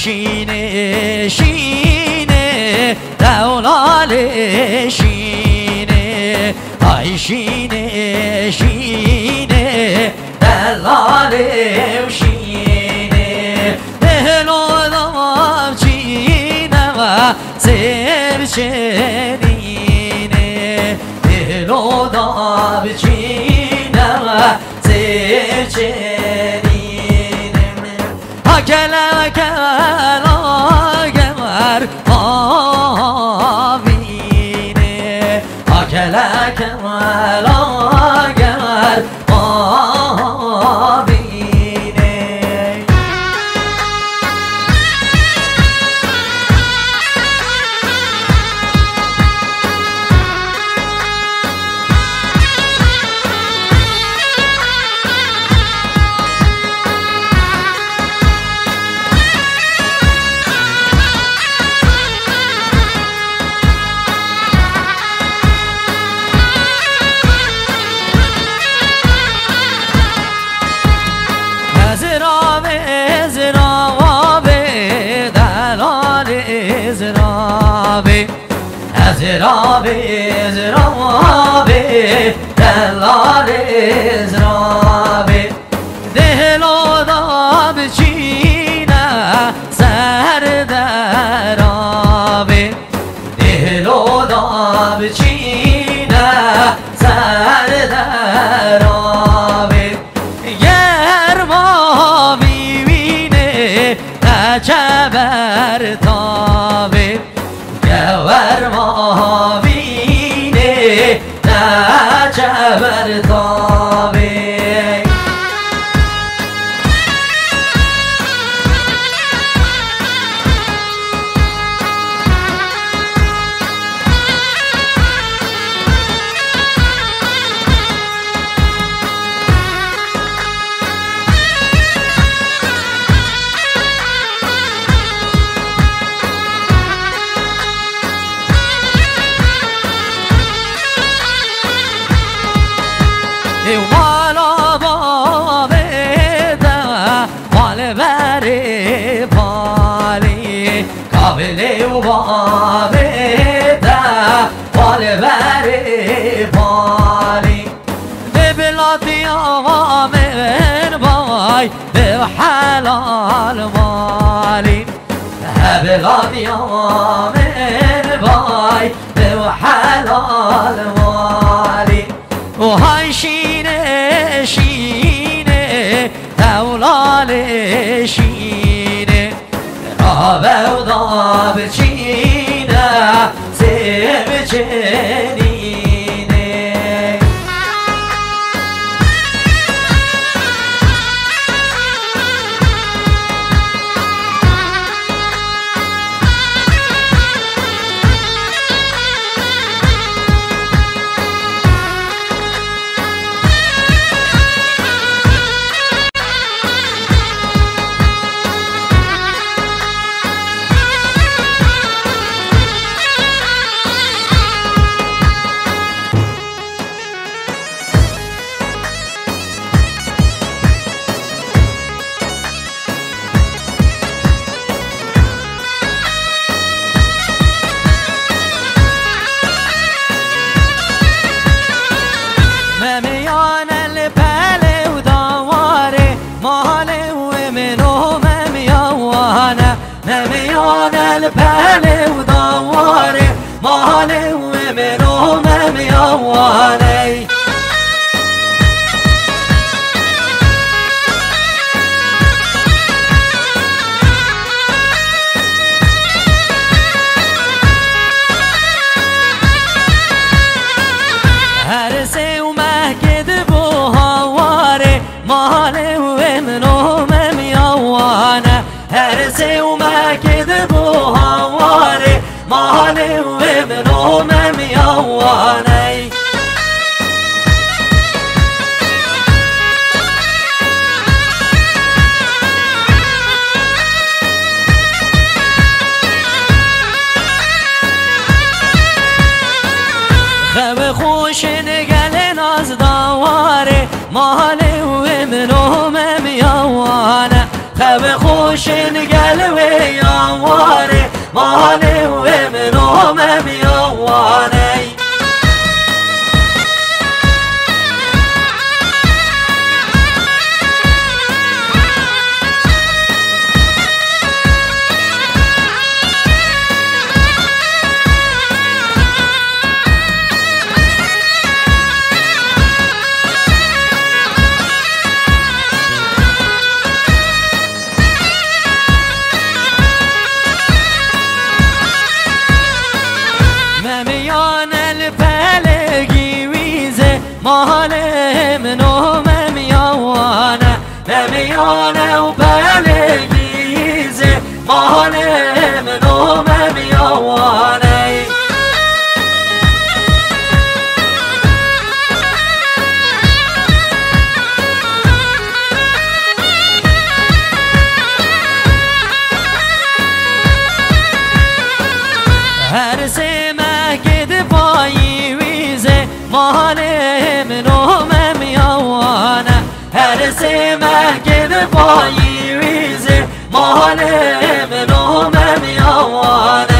شینه شینه دولال شینه آی شینه شینه دلال شینه دلو دام چینه و سر چنینه دلو دام چینه و سر چنینه کلا کلا گمر آوینه کلا کلا گمر آوینه ازرابه ازرابه دلال ازرابه دلو داب چینه سر درابه دلو داب چینه سر درابه گرما بیبینه نچبر تابه گور ما بینه نچبر تابه والا بابه دا مال بره پالی کابله و بابه دا مال بره پالی به بلادی آقا من بای به حلال مالی بلادی آقا من بای به حلال مالی و های شینه شینه دولال شینه رابه و داب چینه سب چنینه نمیان البله و دواره ماله و منو ممیوانه هر سه و مهکد بو هواره ماله و منو ممیوانه هر سه و مهکد بو هواره ماله و منو ممیوانه خب خوش نگل ناز دواره ماله و منو ممیوانه خب خوش نگل و ماله منو ممیانه نمیانه و بلگیزه ماله منو ممیانه هر سه مهگد پایی ویزه ماله منو ممیانه هر سه مهگد پایی ویزه ماله منو ممیانه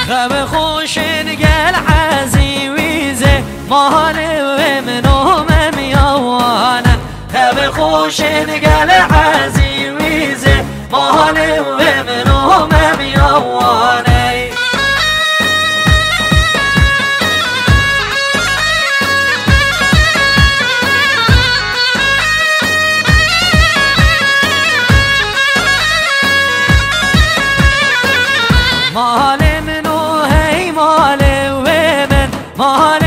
خب خوشن گل حزی ویزه ماله منو ممیانه خب خوشن گل حزی ویزه ماله منو ممیانه مال منو هی مال و من مال